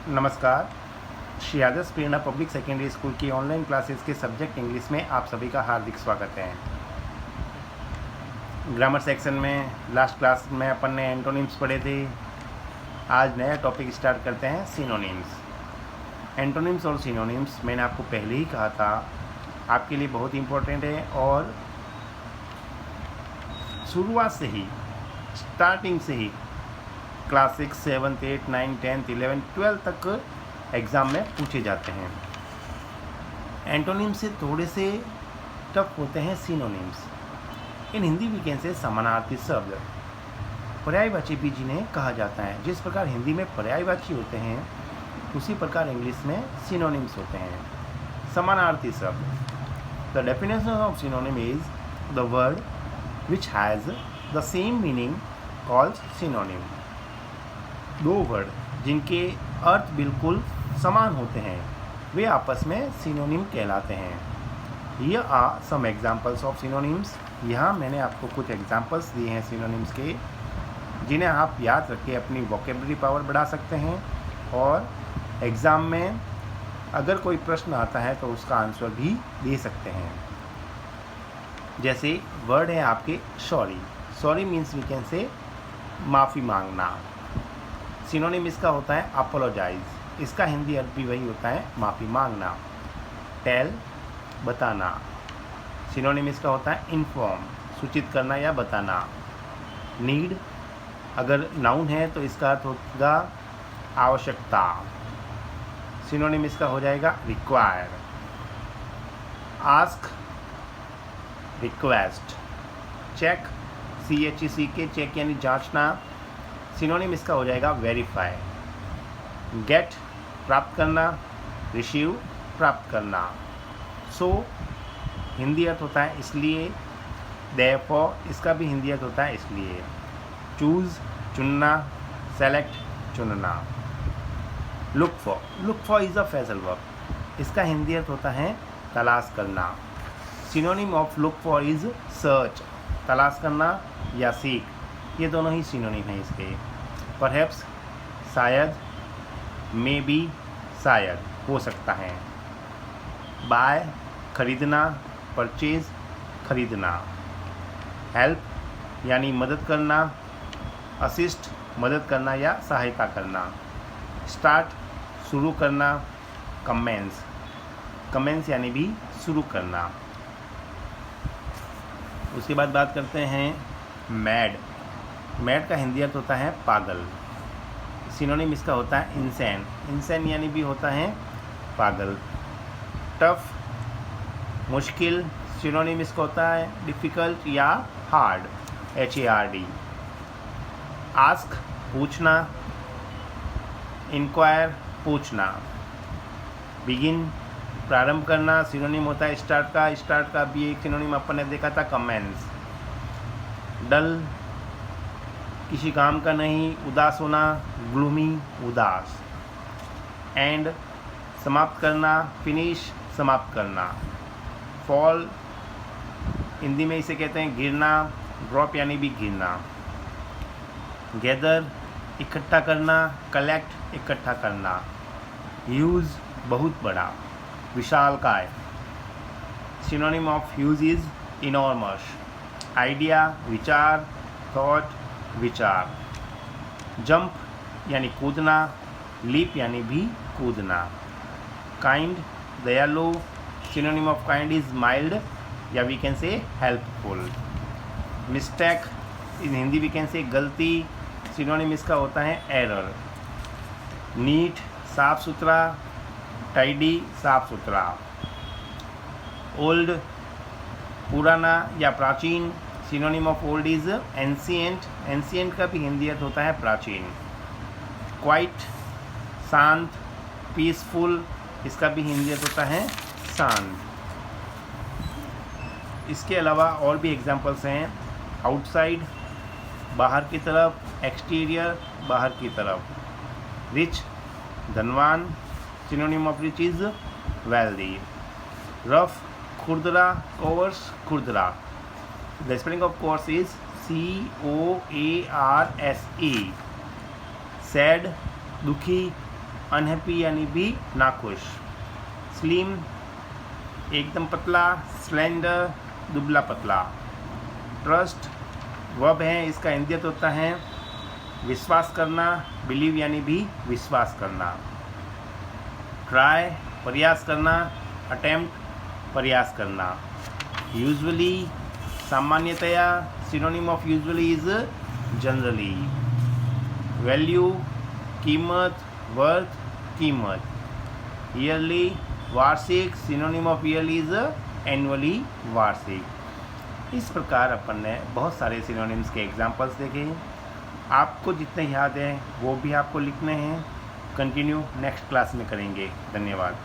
नमस्कार। श्री आदर्श प्रेरणा public secondary school की online classes के सब्जेक्ट इंग्लिश में आप सभी का हार्दिक स्वागत है। ग्रामर सेक्शन में लास्ट क्लास में अपन ने एंटोनिम्स पढ़े थे। आज नया टॉपिक स्टार्ट करते हैं, सिनोनिम्स। एंटोनिम्स और सिनोनिम्स मैंने आपको पहले ही कहा था आपके लिए बहुत इम्पोर्टेंट है और शुरुआत से ही, स्टार्टिंग से ही क्लास 6, 7, 8, 9, 10, 11, 12 तक एग्ज़ाम में पूछे जाते हैं। एंटोनिम से थोड़े से टफ होते हैं synonyms. In Hindi we can से समानार्थी शब्द, पर्यायवाची भी जिन्हें कहा जाता है। जिस प्रकार हिंदी में पर्यायवाची होते हैं उसी प्रकार इंग्लिश में सिनोनिम्स होते हैं, समानार्थी शब्द। The definition of synonym is the word which has the same meaning called synonym. दो वर्ड जिनके अर्थ बिल्कुल समान होते हैं वे आपस में सिनोनिम कहलाते हैं। Here are some examples of synonyms. यहाँ मैंने आपको कुछ एग्जाम्पल्स दिए हैं सिनोनिम्स के, जिन्हें आप याद रख के अपनी वोकेबलरी पावर बढ़ा सकते हैं और एग्ज़ाम में अगर कोई प्रश्न आता है तो उसका आंसर भी दे सकते हैं। जैसे वर्ड है आपके sorry. Sorry means we can say माफ़ी मांगना। सिनोनिम इसका होता है अपोलोजाइज। इसका हिंदी अर्थ भी वही होता है, माफ़ी मांगना। टेल, बताना। सिनोनिम इसका होता है इन्फॉर्म, सूचित करना या बताना। नीड, अगर नाउन है तो इसका अर्थ होगा आवश्यकता। सिनोनिम इसका हो जाएगा require. Ask, request. Check, CHECK, check यानी जांचना। सिनोनिम इसका हो जाएगा वेरीफाई। गेट, प्राप्त करना। रिसीव, प्राप्त करना। सो हिंदी अर्थ होता है इसलिए। देयरफॉर, इसका भी हिंदी अर्थ होता है इसलिए। चूज़, चुनना। सेलेक्ट, चुनना। Look for is a phrasal verb. इसका हिंदी अर्थ होता है तलाश करना। Synonym of look for is search, तलाश करना या सीख। ये दोनों ही सिनोनिम हैं इसके। परहैप्स, शायद। मे बी, शायद, हो सकता है। बाय, खरीदना। परचेज, खरीदना। हेल्प यानी मदद करना। असिस्ट, मदद करना या सहायता करना। स्टार्ट, शुरू करना। कमेंस, कमेंस यानी भी शुरू करना। उसके बाद बात करते हैं मैड। मैड का हिंदी अर्थ होता है पागल। सिनोनिम इसका होता है इंसैन। इंसैन यानी भी होता है पागल। टफ, मुश्किल। सिनोनिम इसका होता है डिफ़िकल्ट या हार्ड, HARD। आस्क, पूछना। इंक्वायर, पूछना। बिगिन, प्रारंभ करना। सिनोनिम होता है स्टार्ट का। स्टार्ट का भी एक सिनोनिम अपन ने देखा था, कमेंस। डल, किसी काम का नहीं। उदास होना, ग्लूमी, उदास। एंड, समाप्त करना। फिनिश, समाप्त करना। फॉल, हिंदी में इसे कहते हैं गिरना। ड्रॉप यानी भी गिरना। गैदर, इकट्ठा करना। कलेक्ट, इकट्ठा करना। ह्यूज, बहुत बड़ा, विशालकाय। Synonym of huge is enormous. Idea, विचार। थॉट, विचार। जंप यानी कूदना। लीप यानी भी कूदना। काइंड, दयालु। Synonym of kind is mild या we can say helpful. Mistake, in Hindi we can say गलती। सिनोनिम इसका होता है एरर। नीट, साफ सुथरा। टाइडी, साफ सुथरा। ओल्ड, पुराना या प्राचीन। Synonym of old is ancient. Ancient का भी हिंदी अर्थ होता है प्राचीन। क्वाइट, शांत। पीसफुल, इसका भी हिंदी अर्थ होता है शांत। इसके अलावा और भी एग्जांपल्स हैं। आउटसाइड, बाहर की तरफ। एक्सटीरियर, बाहर की तरफ। रिच, धनवान। Synonym of rich is wealthy. Rough, खुरदरा। कोर्स, खुरदरा। The spelling of course is COARSE। Sad, दुखी। अनहैप्पी यानी भी नाखुश। स्लिम एकदम पतला, स्लेंडर दुबला पतला। ट्रस्ट वर्ब है, इसका इंडियत होता है विश्वास करना, बिलीव यानी भी विश्वास करना। ट्राई प्रयास करना, अटेम्प्ट प्रयास करना। यूजुअली सामान्यतया, synonym of usually is generally. Value कीमत, वर्थ कीमत। ईयरली वार्षिक, synonym of yearly is annually वार्षिक। इस प्रकार अपन ने बहुत सारे सिनोनिम्स के एग्जाम्पल्स देखे हैं। आपको जितने याद हैं वो भी आपको लिखने हैं। कंटिन्यू नेक्स्ट क्लास में करेंगे। धन्यवाद।